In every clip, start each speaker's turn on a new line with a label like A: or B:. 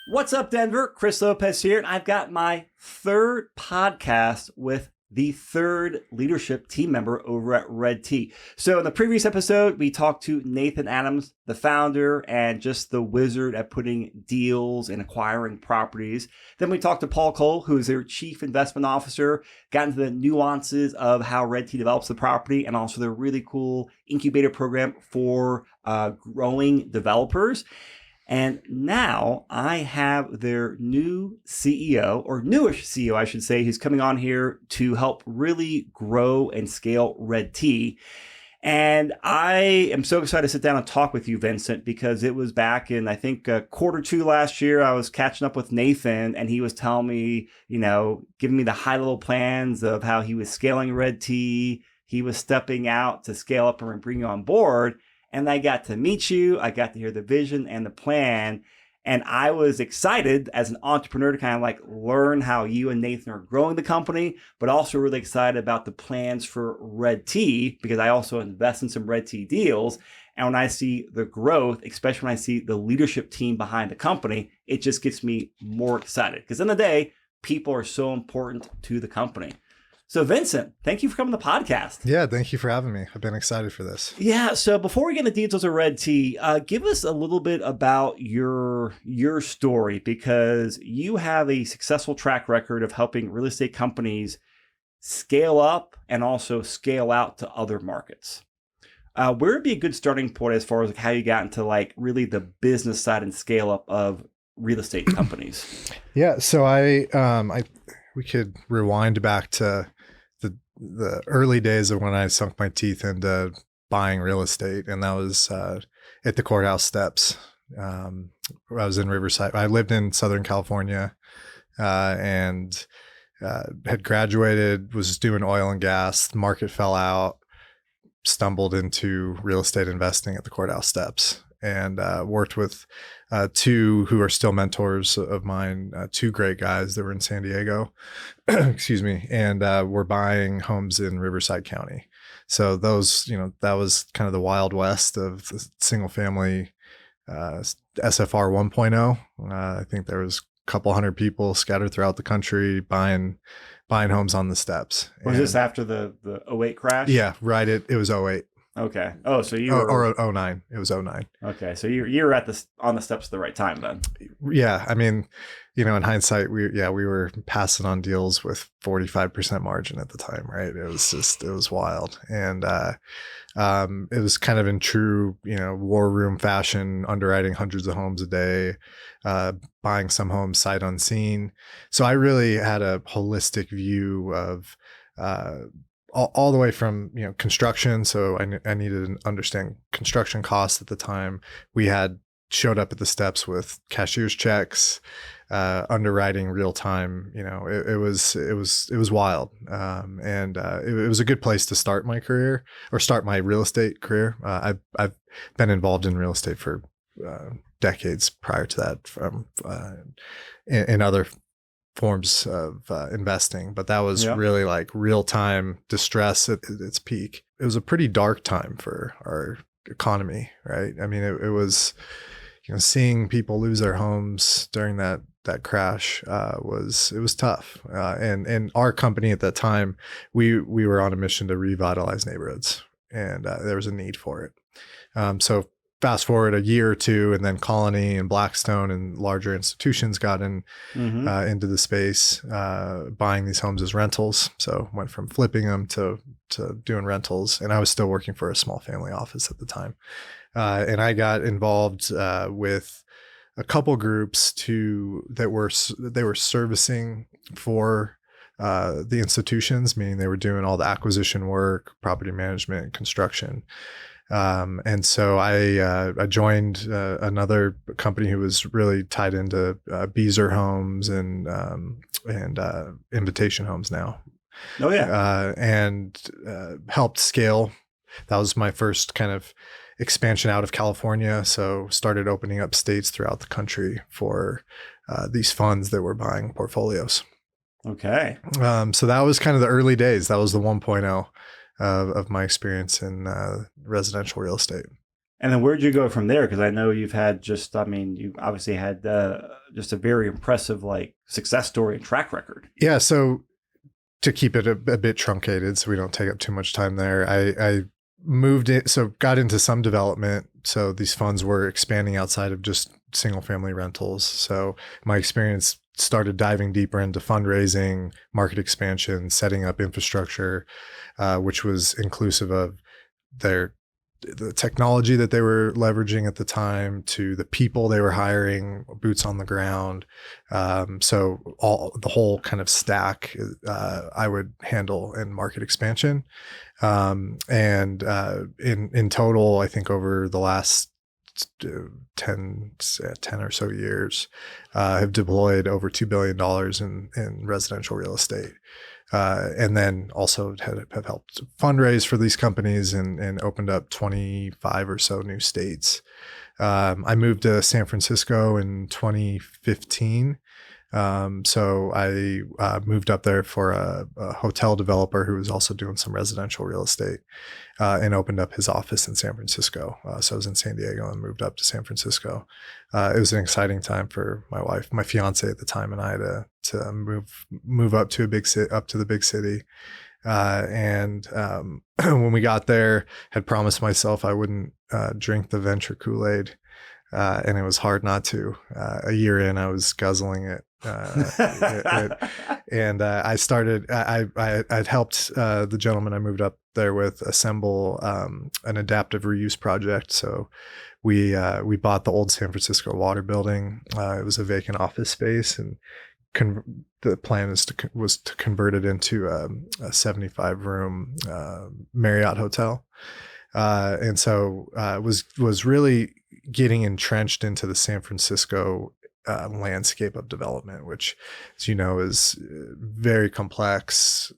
A: What's up, Denver? Chris Lopez here, and I've got my third podcast with the third leadership team member over at redT. So in the previous episode, we talked to Nathan Adams, the founder and just the wizard at putting deals and acquiring properties. Then we talked to Paul Cole, who is their chief investment officer, got into the nuances of how redT develops the property and also their really cool incubator program for growing developers. And now I have their new CEO, or newish CEO, I should say, who's coming on here to help really grow and scale redT. And I am so excited to sit down and talk with you, Vincent, because it was back in, I think, Q2 last year. I was catching up with Nathan, and he was telling me, giving me the high-level plans of how he was scaling redT. He was stepping out to scale up and bring you on board. And I got to meet you. I got to hear the vision and the plan. And I was excited as an entrepreneur to kind of like learn how you and Nathan are growing the company, but also really excited about the plans for redT because I also invest in some redT deals. And when I see the growth, especially when I see the leadership team behind the company, it just gets me more excited. Because in the day, people are so important to the company. So Vincent, thank you for coming to the podcast.
B: Yeah, thank you for having me. I've been excited for this.
A: Yeah, so before we get into details of redT, give us a little bit about your story because you have a successful track record of helping real estate companies scale up and also scale out to other markets. Where would be a good starting point as far as like how you got into like really the business side and scale up of real estate companies?
B: Yeah, so we could rewind back to the early days of when I sunk my teeth into buying real estate, and that was at the courthouse steps. I was in Riverside. I lived in Southern California and had graduated, was doing oil and gas. The market fell out, stumbled into real estate investing at the courthouse steps, and worked with two who are still mentors of mine, two great guys that were in San Diego, excuse me, and we're buying homes in Riverside County. So those, that was kind of the Wild West of the single family SFR 1.0. I think there was a couple hundred people scattered throughout the country buying homes on the steps.
A: Was this after the 08 crash?
B: Yeah, right. It was 08.
A: Okay. Oh, so you were...
B: Or 09. It was 09.
A: Okay. So you were on the steps at the right time then.
B: Yeah. I mean, in hindsight, we were passing on deals with 45% margin at the time, right? It was wild. And it was kind of in true, war room fashion, underwriting hundreds of homes a day, buying some homes sight unseen. So I really had a holistic view of all the way from construction. So I needed to understand construction costs at the time. We had showed up at the steps with cashier's checks, underwriting real time. It was wild, and it was a good place to start my career or start my real estate career. I've been involved in real estate for decades prior to that, from in other forms of investing, but that was really like real time distress at its peak. It was a pretty dark time for our economy, right? I mean, it was, seeing people lose their homes during that crash was tough. And our company at that time, we were on a mission to revitalize neighborhoods, and there was a need for it. So fast forward a year or two, and then Colony and Blackstone and larger institutions got into the space, buying these homes as rentals. So went from flipping them to doing rentals. And I was still working for a small family office at the time. And I got involved with a couple groups they were servicing for the institutions, meaning they were doing all the acquisition work, property management, construction. And so I joined another company who was really tied into Beazer Homes and Invitation Homes now.
A: Oh yeah,
B: and helped scale. That was my first kind of expansion out of California. So started opening up states throughout the country for these funds that were buying portfolios.
A: Okay.
B: So that was kind of the early days. That was the 1.0 of my experience in residential real estate.
A: And then where'd you go from there? Because I know you've had you obviously had just a very impressive like success story and track record.
B: Yeah. So to keep it a bit truncated so we don't take up too much time there, I moved it. So got into some development. So these funds were expanding outside of just single family rentals. So my experience started diving deeper into fundraising, market expansion, setting up infrastructure, which was inclusive of the technology that they were leveraging at the time to the people they were hiring, boots on the ground. So the whole kind of stack I would handle in market expansion. In total, I think over the last 10 or so years, have deployed over $2 billion in residential real estate. And then also have helped fundraise for these companies and opened up 25 or so new states. I moved to San Francisco in 2015. So I moved up there for a hotel developer who was also doing some residential real estate, and opened up his office in San Francisco. So I was in San Diego and moved up to San Francisco. It was an exciting time for my wife, my fiance at the time, and I to move up to the big city. When we got there, had promised myself I wouldn't drink the venture Kool-Aid. And it was hard not to. A year in, I was guzzling it. I'd helped the gentleman I moved up there with assemble an adaptive reuse project. So we bought the old San Francisco Water building. It was a vacant office space, and the plan was to convert it into a 75-room Marriott hotel. And so was really getting entrenched into the San Francisco landscape of development, which, as you know, is very complex,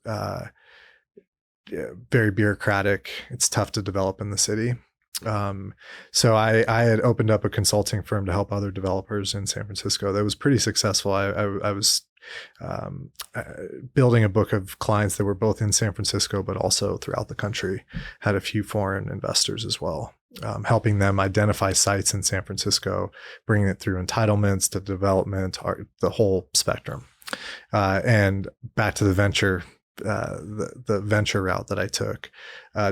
B: very bureaucratic. It's tough to develop in the city. So I had opened up a consulting firm to help other developers in San Francisco. That was pretty successful. I was building a book of clients that were both in San Francisco, but also throughout the country. Had a few foreign investors as well, helping them identify sites in San Francisco, bringing it through entitlements to development, the whole spectrum. And back to the venture route that I took.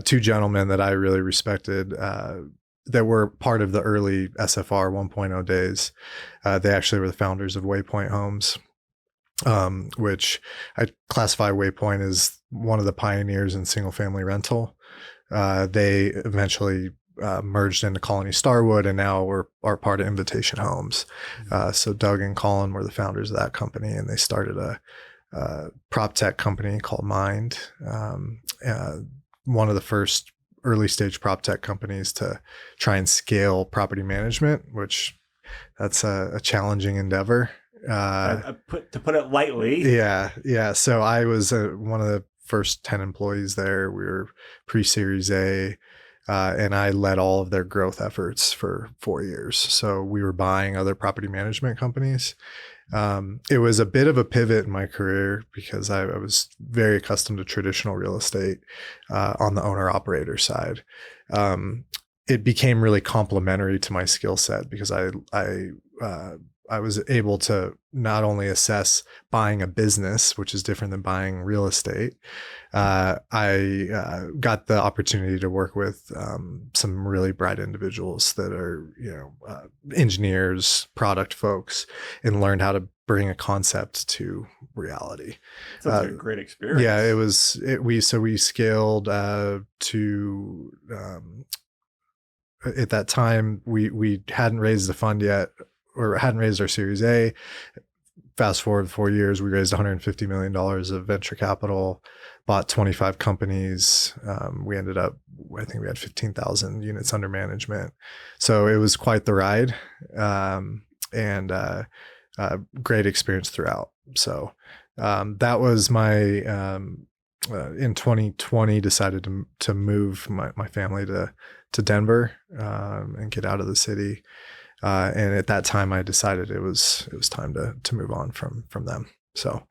B: Two gentlemen that I really respected, that were part of the early SFR 1.0 days. They actually were the founders of Waypoint Homes, which I classify Waypoint as one of the pioneers in single family rental. They eventually merged into Colony Starwood, and now are part of Invitation Homes. So Doug and Colin were the founders of that company, and they started a prop tech company called Mind, one of the first early stage prop tech companies to try and scale property management, which that's a challenging endeavor.
A: To put it lightly.
B: Yeah. So I was one of the first 10 employees there. We were pre-Series A, and I led all of their growth efforts for 4 years. So we were buying other property management companies. It was a bit of a pivot in my career because I was very accustomed to traditional real estate on the owner-operator side. It became really complementary to my skill set because I was able to not only assess buying a business, which is different than buying real estate. I got the opportunity to work with some really bright individuals that are, engineers, product folks, and learned how to bring a concept to reality.
A: Sounds like a great experience.
B: Yeah, we scaled to at that time we hadn't raised the fund yet, or hadn't raised our Series A. Fast forward 4 years, we raised $150 million of venture capital, bought 25 companies. We ended up, I think we had 15,000 units under management. So it was quite the ride, and great experience throughout. So that was my, in 2020, decided to move my family to Denver and get out of the city. And at that time, I decided it was time to move on from them. So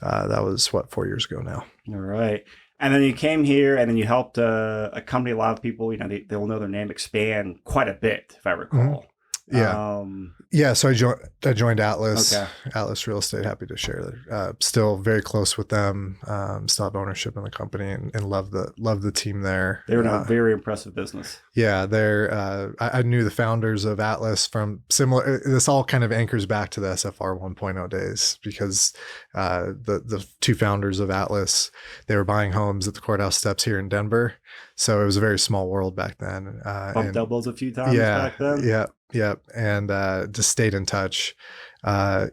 B: that was 4 years ago now.
A: All right. And then you came here, and then you helped a company. A lot of people, they'll know their name, expand quite a bit, if I
B: Mhm.
A: recall.
B: Yeah. So I joined Atlas,
A: Okay.
B: Atlas Real Estate. Happy to share that. Still very close with them. Still have ownership in the company, and love the team there.
A: They were in a very impressive business.
B: Yeah, I knew the founders of Atlas from similar. This all kind of anchors back to the SFR 1.0 days, because the two founders of Atlas, they were buying homes at the courthouse steps here in Denver. So it was a very small world back then.
A: Bumped elbows a few times back then.
B: Yeah, and just stayed in touch. I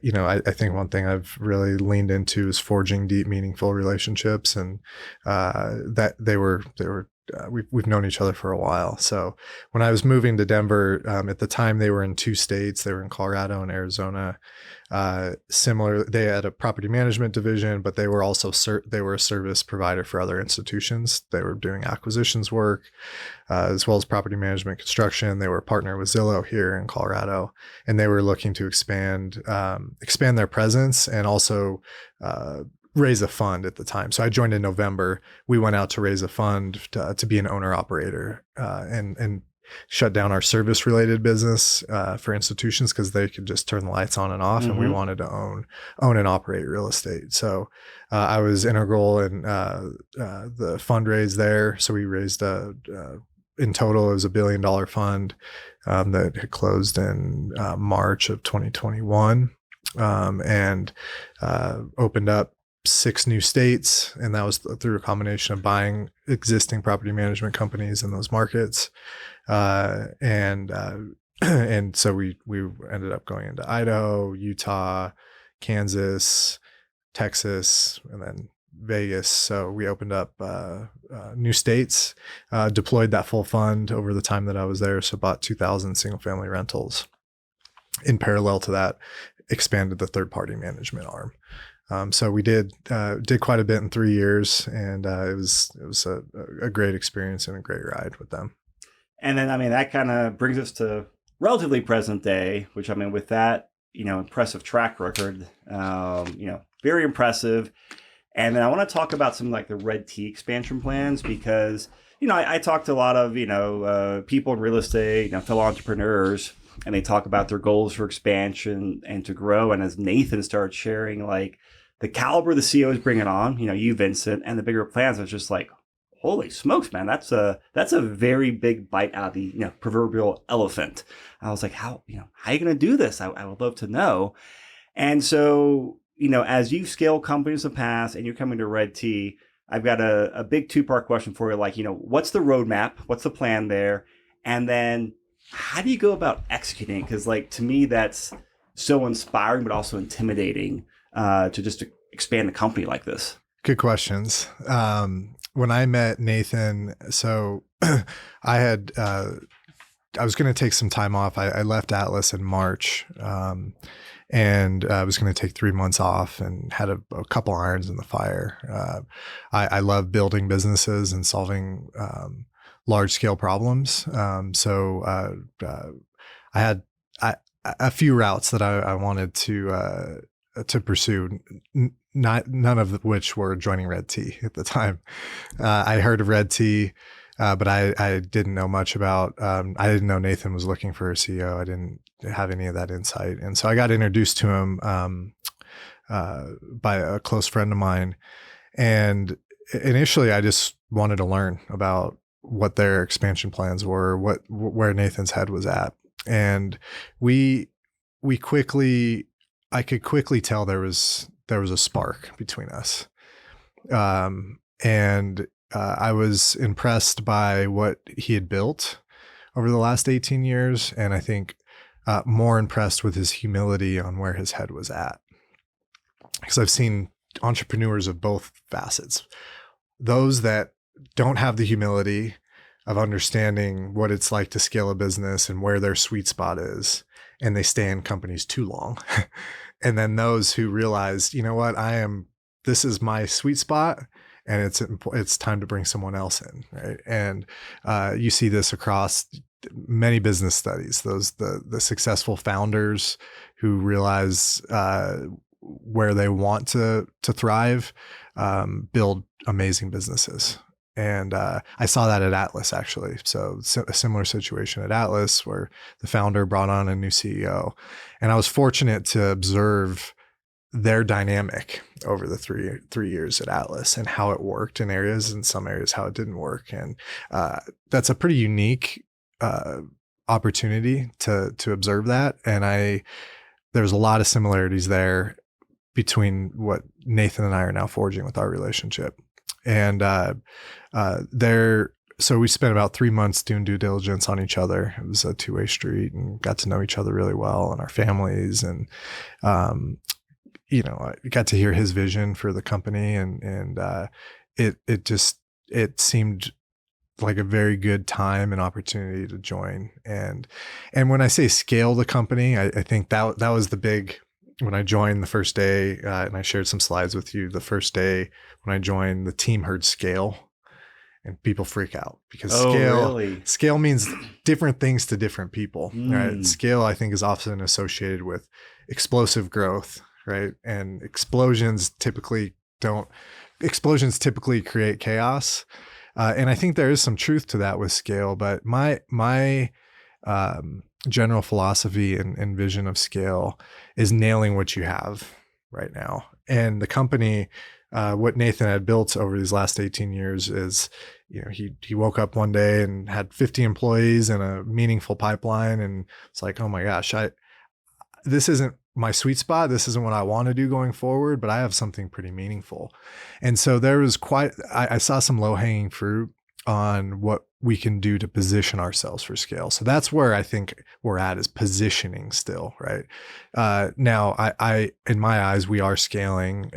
B: think one thing I've really leaned into is forging deep, meaningful relationships, and that they were we've known each other for a while. So when I was moving to Denver, at the time they were in two states. They were in Colorado and Arizona. Similar, they had a property management division, but they were also they were a service provider for other institutions. They were doing acquisitions work, as well as property management construction. They were a partner with Zillow here in Colorado, and they were looking to expand their presence, and also raise a fund at the time. So I joined in November. We went out to raise a fund to be an owner operator, and shut down our service related business for institutions, because they could just turn the lights on and off, and we wanted to own and operate real estate. So I was integral in the fundraise there. So we raised in total, it was $1 billion fund that had closed in March of 2021, and opened up 6 new states. And that was through a combination of buying existing property management companies in those markets. And so we ended up going into Idaho, Utah, Kansas, Texas, and then Vegas. So we opened up new states, deployed that full fund over the time that I was there. So bought 2,000 single family rentals. In parallel to that, expanded the third party management arm. So we did quite a bit in 3 years, and it was a great experience and a great ride with them.
A: And then, that kind of brings us to relatively present day, which, with that, impressive track record, very impressive. And then I want to talk about some like the redT expansion plans, because, I talk to a lot of, people in real estate, fellow entrepreneurs, and they talk about their goals for expansion and to grow. And as Nathan started sharing, like, the caliber the CEO is bringing on, you, Vincent, and the bigger plans, it's just like, holy smokes, man, that's a very big bite out of the proverbial elephant. I was like, how are you going to do this? I would love to know. And so, as you scale companies in the past and you're coming to redT, I've got a big 2-part question for you. Like, what's the roadmap? What's the plan there? And then how do you go about executing? Because, like, to me, that's so inspiring, but also intimidating to just expand a company like this.
B: Good questions. When I met Nathan, so I was going to take some time off. I left Atlas in March, and I was going to take 3 months off, and had a couple irons in the fire. I love building businesses and solving large scale problems. So I had a few routes that I wanted to pursue. None of which were joining redT at the time. I heard of redT, but I didn't know much about. I didn't know Nathan was looking for a CEO. I didn't have any of that insight, and so I got introduced to him by a close friend of mine. And initially, I just wanted to learn about what their expansion plans were, where Nathan's head was at, and I could quickly tell there was a spark between us. And I was impressed by what he had built over the last 18 years. And I think more impressed with his humility on where his head was at. Because I've seen entrepreneurs of both facets. Those that don't have the humility of understanding what it's like to scale a business and where their sweet spot is, and they stay in companies too long. And then those who realize, you know what, this is my sweet spot, and it's time to bring someone else in, right? And you see this across many business studies. The successful founders who realize where they want to thrive, build amazing businesses. And I saw that at Atlas, actually. So a similar situation at Atlas, where the founder brought on a new CEO. And I was fortunate to observe their dynamic over the three years at Atlas, and how it worked in areas, and some areas how it didn't work. And that's a pretty unique opportunity to observe that. And there's a lot of similarities there between what Nathan and I are now forging with our relationship. And so we spent about 3 months doing due diligence on each other. It was a two-way street, and got to know each other really well, and our families. And I got to hear his vision for the company, and it seemed like a very good time and opportunity to join. And when I say scale the company, I think that was the big. When I joined the first day, and I shared some slides with you, the first day when I joined, the team heard scale, and people freak out because scale means different things to different people, right? Scale, I think, is often associated with explosive growth, right? And explosions typically create chaos. And I think there is some truth to that with scale, but my general philosophy and vision of scale is nailing what you have right now. And the company, what Nathan had built over these last 18 years is, he woke up one day and had 50 employees and a meaningful pipeline. And it's like, oh my gosh, this isn't my sweet spot. This isn't what I want to do going forward, but I have something pretty meaningful. And so there was I saw some low hanging fruit on what we can do to position ourselves for scale. So that's where I think we're at, is positioning still, right? Now, I in my eyes, we are scaling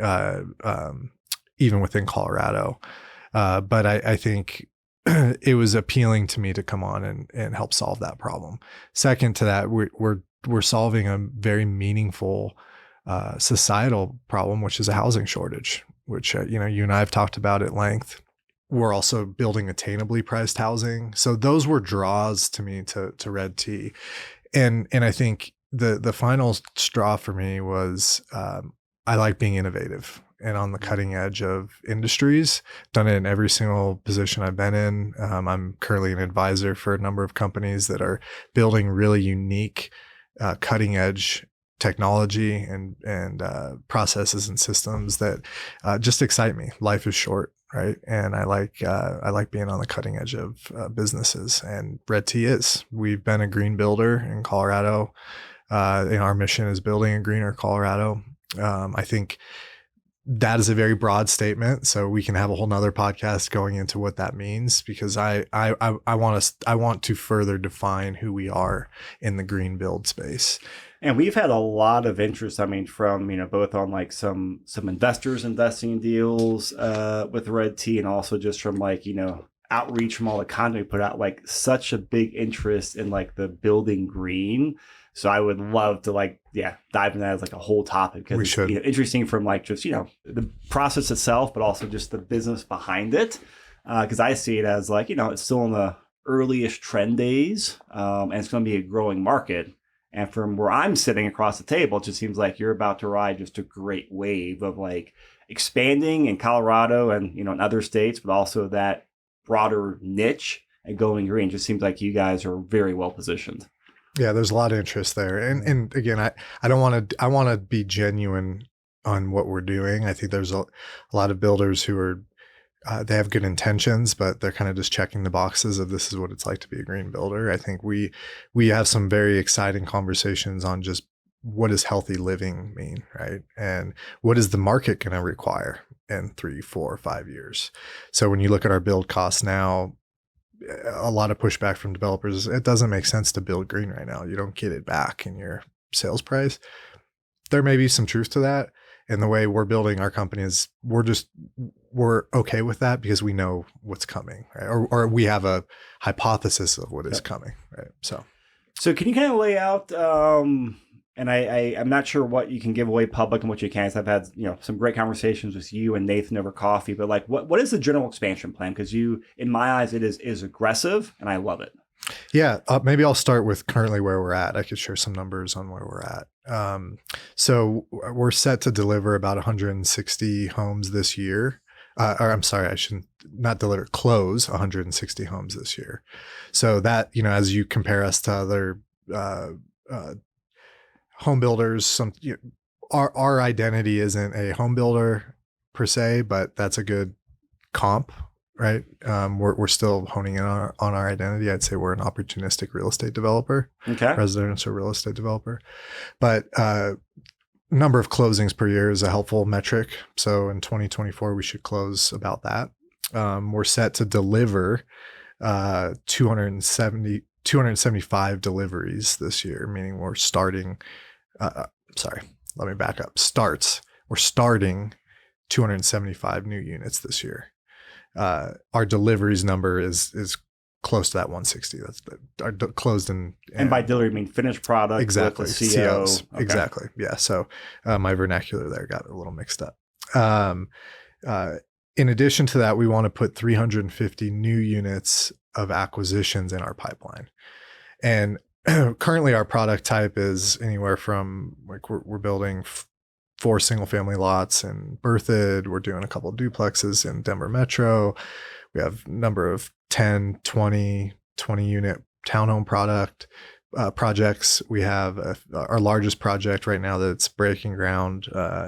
B: even within Colorado. But I think it was appealing to me to come on and help solve that problem. Second to that, we're solving a very meaningful societal problem, which is a housing shortage, which you and I have talked about at length. We're also building attainably priced housing. So those were draws to me to redT. And I think the final straw for me was I like being innovative and on the cutting edge of industries. Done it in every single position I've been in. I'm currently an advisor for a number of companies that are building really unique cutting edge technology and processes and systems that just excite me. Life is short, right? And I like being on the cutting edge of businesses, and redT is. We've been a green builder in Colorado. Our mission is building a greener Colorado. I think that is a very broad statement, so we can have a whole nother podcast going into what that means, because I want to further define who we are in the green build space.
A: And we've had a lot of interest, from, both on like some investors investing in deals with redT, and also just from outreach from all the content we put out, like such a big interest in like the building green. So I would love to dive into that as like a whole topic, because it's interesting from just the process itself, but also just the business behind it. Because I see it as it's still in the earliest trend days, and it's going to be a growing market. And from where I'm sitting across the table, it just seems like you're about to ride just a great wave of expanding in Colorado and in other states, but also that broader niche and going green. Just seems like you guys are very well positioned.
B: Yeah, there's a lot of interest there. And again, I want to be genuine on what we're doing. I think there's a lot of builders who are, they have good intentions, but they're kind of just checking the boxes of this is what it's like to be a green builder. I think we have some very exciting conversations on just what does healthy living mean, right? And what is the market going to require in 3, 4, 5 years? So when you look at our build costs now, a lot of pushback from developers. It doesn't make sense to build green right now. You don't get it back in your sales price. There may be some truth to that. And the way we're building our company is we're okay with that because we know what's coming, right? Or we have a hypothesis of what is coming, right? So
A: can you kind of lay out, and I'm not sure what you can give away public and what you can't. I've had some great conversations with you and Nathan over coffee, but what is the general expansion plan? Because in my eyes, it is aggressive, and I love it.
B: Yeah, maybe I'll start with currently where we're at. I could share some numbers on where we're at. So we're set to deliver about 160 homes this year. Or I'm sorry, I shouldn't not deliver, close 160 homes this year. So that, as you compare us to other uh, uh, home builders, our identity isn't a home builder per se, but that's a good comp, right? We're still honing in on our identity. I'd say we're an opportunistic real estate developer,
A: Okay.
B: residential real estate developer. But number of closings per year is a helpful metric. So in 2024, we should close about that. We're set to deliver 275 deliveries this year, meaning we're starting. Sorry, let me back up. We're starting 275 new units this year. Our deliveries number is close to that 160. That's our closed and
A: by delivery, you mean finished product?
B: Exactly.
A: With the CO.
B: COs. Okay. Exactly. Yeah. So my vernacular there got a little mixed up. In addition to that, we want to put 350 new units of acquisitions in our pipeline. And currently our product type is anywhere from like we're building 4 single family lots in Berthoud. We're doing a couple of duplexes in Denver Metro. We have a number of 10, 20 unit townhome projects. We have our largest project right now that's breaking ground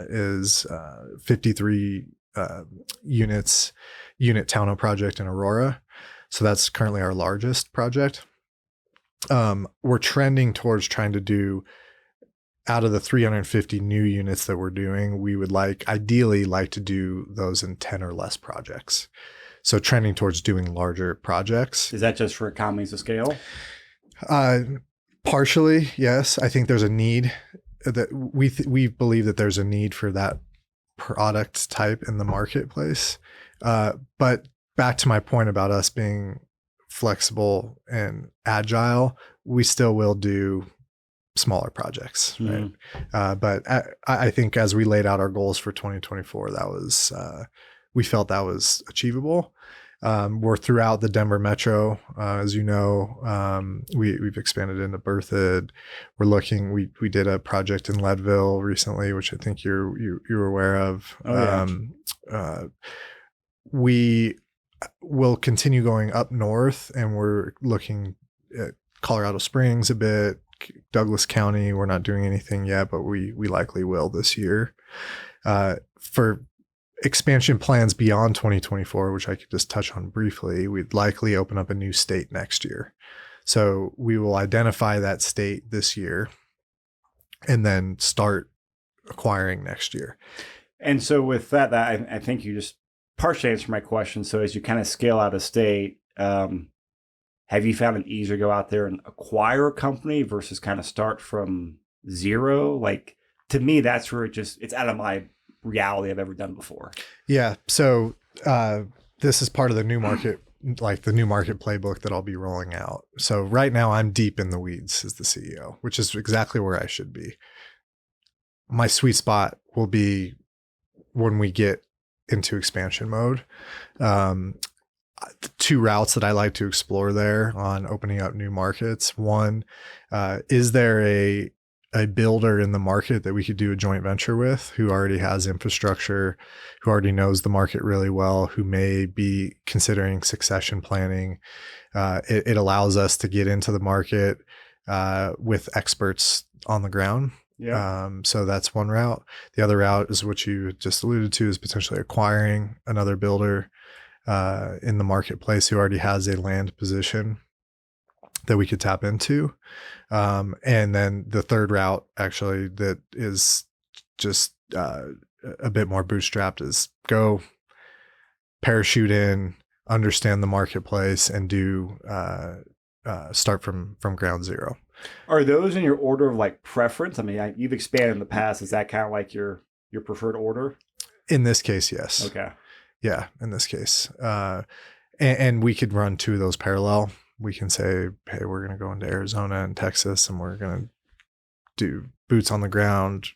B: is 53 unit townhome project in Aurora. So that's currently our largest project. We're trending towards trying to do, out of the 350 new units that we're doing, we would ideally like to do those in 10 or less projects. So trending towards doing larger projects.
A: Is that just for economies of scale?
B: Partially, yes. I think there's a need that we believe that there's a need for that product type in the marketplace. But back to my point about us being flexible and agile, we still will do smaller projects, right? But I think as we laid out our goals for 2024, that was we felt that was achievable. We're throughout the Denver Metro, as you know. We've expanded into Berthoud. We're looking. We did a project in Leadville recently, which I think you're aware of.
A: Oh, yeah.
B: We will continue going up north, and we're looking at Colorado Springs a bit, Douglas County. We're not doing anything yet, but we likely will this year. For expansion plans beyond 2024, which I could just touch on briefly, we'd likely open up a new state next year. So we will identify that state this year and then start acquiring next year.
A: And so with that I think you just partially answered my question. So as you kind of scale out of state, have you found it easier to go out there and acquire a company versus kind of start from zero? Like, to me, that's where it's out of my reality I've ever done before.
B: Yeah. So this is part of the new market, like the new market playbook that I'll be rolling out. So right now I'm deep in the weeds as the CEO, which is exactly where I should be. My sweet spot will be when we get into expansion mode. The 2 routes that I like to explore there on opening up new markets. One, is there a builder in the market that we could do a joint venture with, who already has infrastructure, who already knows the market really well, who may be considering succession planning? It allows us to get into the market with experts on the ground.
A: Yeah.
B: So that's one route. The other route is what you just alluded to, is potentially acquiring another builder in the marketplace who already has a land position that we could tap into. And then the third route, actually, that is just a bit more bootstrapped, is go parachute in, understand the marketplace, and do start from ground zero.
A: Are those in your order of like preference? I mean, you've expanded in the past. Is that kind of like your preferred order?
B: In this case, yes.
A: Okay.
B: Yeah, in this case. And we could run 2 of those parallel. We can say, hey, we're going to go into Arizona and Texas, and we're going to do boots on the ground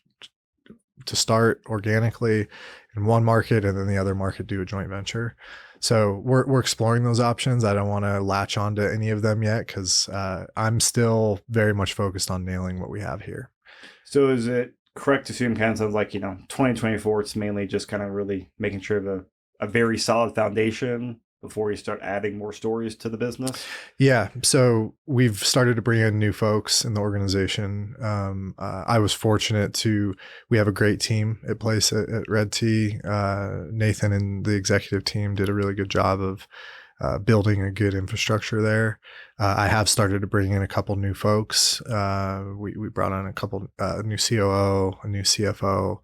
B: to start organically in one market, and then the other market do a joint venture. So we're exploring those options. I don't want to latch onto any of them yet because I'm still very much focused on nailing what we have here.
A: So is it correct to assume kind of like, 2024, it's mainly just kind of really making sure a very solid foundation before you start adding more stories to the business?
B: Yeah. So we've started to bring in new folks in the organization. I was fortunate we have a great team at place at redT. Nathan and the executive team did a really good job of building a good infrastructure there. I have started to bring in a couple new folks. We brought on a couple new COO, a new CFO.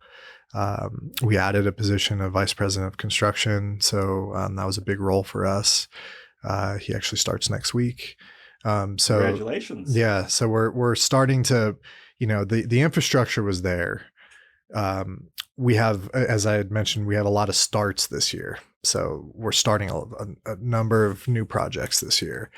B: We added a position of vice president of construction. So that was a big role for us. He actually starts next week. So
A: Congratulations.
B: Yeah. So we're starting to, the infrastructure was there. We have, as I had mentioned, we had a lot of starts this year. So we're starting a number of new projects this year.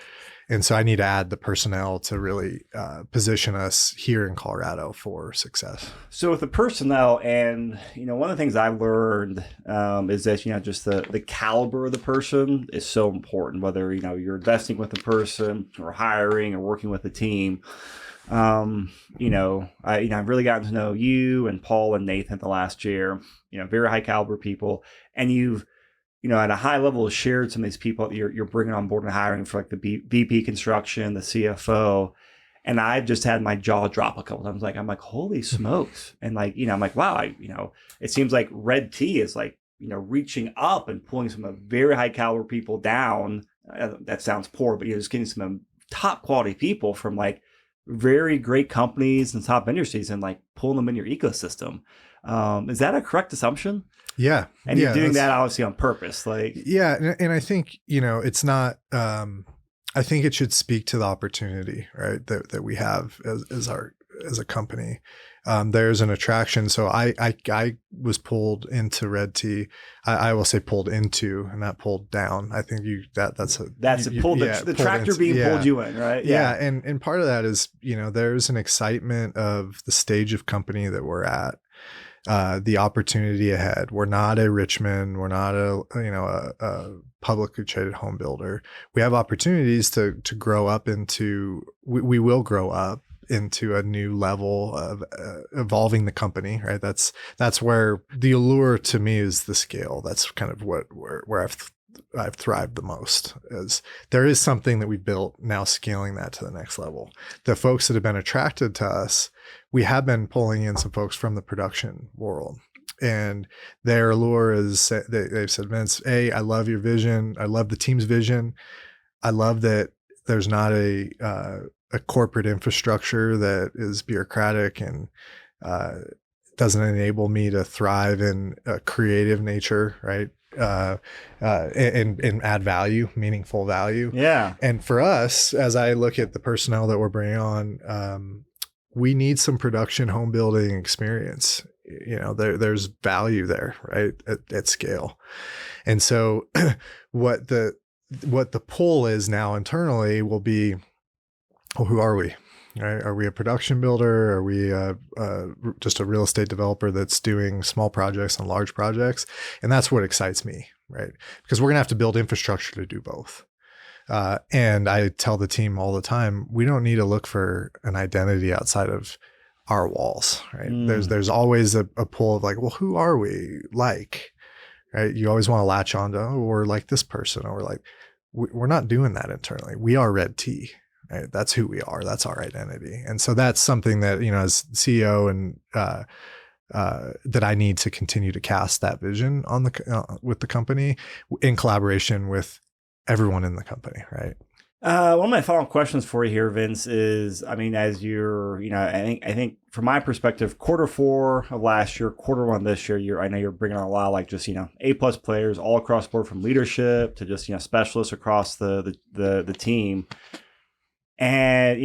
B: And so I need to add the personnel to really position us here in Colorado for success.
A: So with the personnel, and one of the things I've learned is that just the caliber of the person is so important. Whether you're investing with a person or hiring or working with a team. I've really gotten to know you and Paul and Nathan the last year. Very high caliber people, and you've at a high level shared some of these people that you're bringing on board and hiring for like the VP construction, the CFO. And I've just had my jaw drop a couple times. I'm like, holy smokes. And I'm like, wow, it seems like redT is like, reaching up and pulling some very high caliber people down. That sounds poor, but just getting some top quality people from like very great companies and top industries and like pulling them in your ecosystem. Is that a correct assumption?
B: Yeah.
A: And you're doing that obviously on purpose.
B: Yeah. And I think, it's not, I think it should speak to the opportunity, right, that we have as a company. There's an attraction. So I was pulled into redT. I will say pulled into and not pulled down. I think the tractor being pulled you in, right?
A: Yeah.
B: And part of that is, there's an excitement of the stage of company that we're at. The opportunity ahead. We're not a Richmond. We're not a publicly traded home builder. We have opportunities to grow up into. We will grow up into a new level of evolving the company. Right. That's where the allure to me is the scale. That's kind of where I've thrived the most. Is there is something that we've built now, scaling that to the next level. The folks that have been attracted to us, we have been pulling in some folks from the production world, and their allure is they've said, Vince, I love your vision. I love the team's vision. I love that there's not a corporate infrastructure that is bureaucratic and doesn't enable me to thrive in a creative nature, right? And add value, meaningful value.
A: Yeah.
B: And for us, as I look at the personnel that we're bringing on, we need some production home building experience. There's value there, right? At scale. And so what the pull is now internally will be, well, who are we? Right? Are we a production builder? Are we just a real estate developer that's doing small projects and large projects? And that's what excites me, right? Because we're going to have to build infrastructure to do both. And I tell the team all the time, we don't need to look for an identity outside of our walls, right? There's always a pull of like, well, who are we like, right? You always want to latch on to, oh, we're like this person, or we're not doing that internally. We are redT. Right? That's who we are. That's our identity. And so that's something that, as CEO and that I need to continue to cast that vision on with the company in collaboration with everyone in the company. Right.
A: One of my final questions for you here, Vince, is, as you're, I think from my perspective, Q4 of last year, Q1 this year, I know you're bringing on a lot of like just, A+ players all across the board, from leadership to just, specialists across the team. And,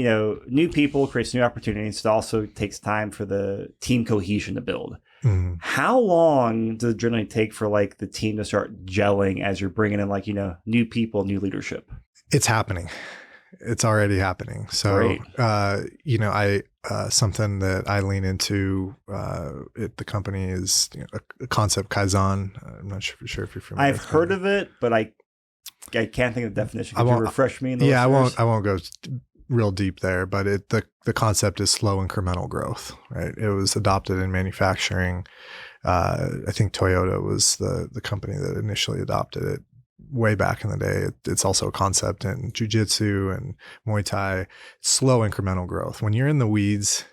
A: new people creates new opportunities. It also takes time for the team cohesion to build. Mm-hmm. How long does it generally take for like the team to start gelling as you're bringing in like, new people, new leadership?
B: It's happening. It's already happening. So, something that I lean into at the company is a concept Kaizen. I'm not sure if you're familiar.
A: I've heard of it, but I I can't think of the definition. Could you refresh me?
B: Yeah, I won't go real deep there, but the concept is slow incremental growth, right? It was adopted in manufacturing. I think Toyota was the company that initially adopted it way back in the day. It's also a concept in jiu-jitsu and Muay Thai. Slow incremental growth. When you're in the weeds,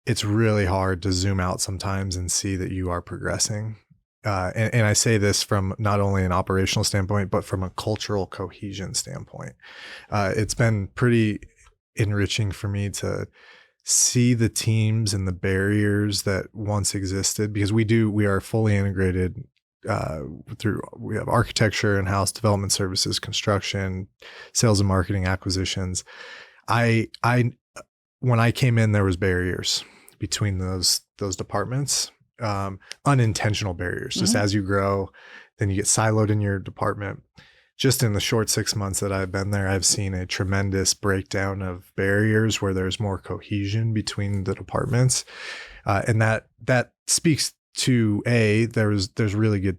B: it's really hard to zoom out sometimes and see that you are progressing. And I say this from not only an operational standpoint, but from a cultural cohesion standpoint. It's been pretty enriching for me to see the teams and the barriers that once existed, because we are fully integrated we have architecture and house development services, construction, sales and marketing, acquisitions. When I came in, there was barriers between those departments. Unintentional barriers. Just as you grow, then you get siloed in your department. Just in the short 6 months that I've been there, I've seen a tremendous breakdown of barriers where there's more cohesion between the departments, and that speaks to there's really good.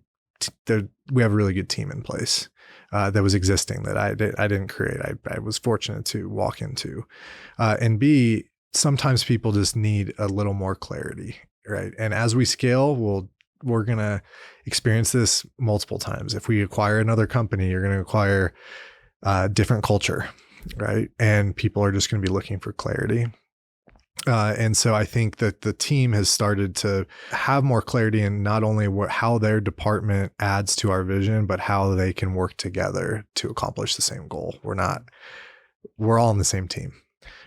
B: We have a really good team in place that was existing that I didn't create. I was fortunate to walk into, and B, sometimes people just need a little more clarity. Right. And as we scale, we're going to experience this multiple times. If we acquire another company, you're going to acquire a different culture. Right. And people are just going to be looking for clarity. And so I think that the team has started to have more clarity in not only how their department adds to our vision, but how they can work together to accomplish the same goal. We're all on the same team.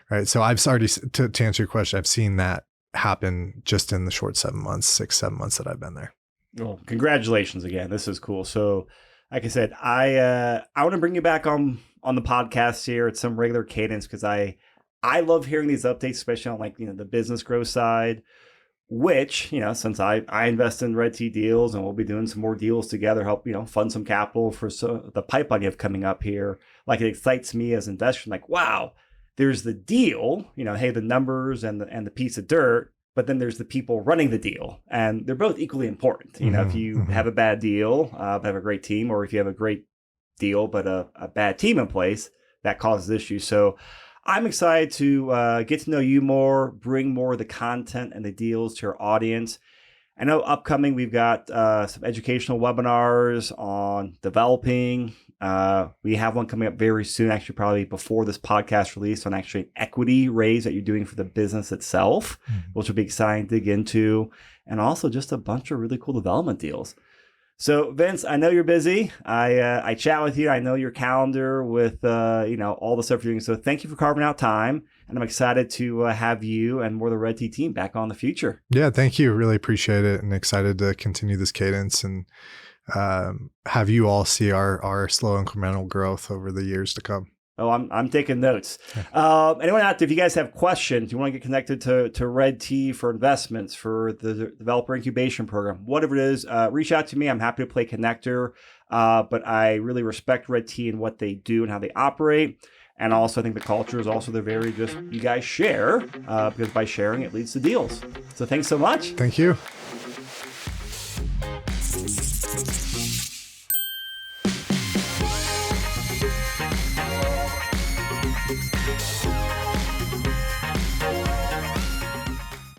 B: Right. So I've started to answer your question. I've seen that happen just in the short 7 months, 7 months that I've been there.
A: Well, congratulations again. This is cool. So like I said, I want to bring you back on the podcast here at some regular cadence, because I love hearing these updates, especially on like, the business growth side, which, since I invest in redT deals and we'll be doing some more deals together, help, fund some capital for the pipeline you have coming up here. Like, it excites me as an investor. Like, wow, there's the deal, hey, the numbers and the piece of dirt, but then there's the people running the deal, and they're both equally important. If you have a bad deal, but have a great team, or if you have a great deal, but a bad team in place, that causes issues. So I'm excited to get to know you more, bring more of the content and the deals to our audience. I know upcoming, we've got some educational webinars on developing. We have one coming up very soon, actually probably before this podcast release, on actually an equity raise that you're doing for the business itself, which will be exciting to dig into, and also just a bunch of really cool development deals. So Vince, I know you're busy. I chat with you. I know your calendar with all the stuff you're doing. So thank you for carving out time, and I'm excited to have you and more of the redT team back on in the future.
B: Yeah, thank you. Really appreciate it, and excited to continue this cadence and have you all see our slow incremental growth over the years to come.
A: Oh, I'm taking notes. Anyone out there, if you guys have questions, you want to get connected to redT for investments, for the developer incubation program, whatever it is, reach out to me. I'm happy to play connector. But I really respect redT and what they do and how they operate. And also, I think the culture is also the very just you guys share, because by sharing, it leads to deals. So thanks so much.
B: Thank you.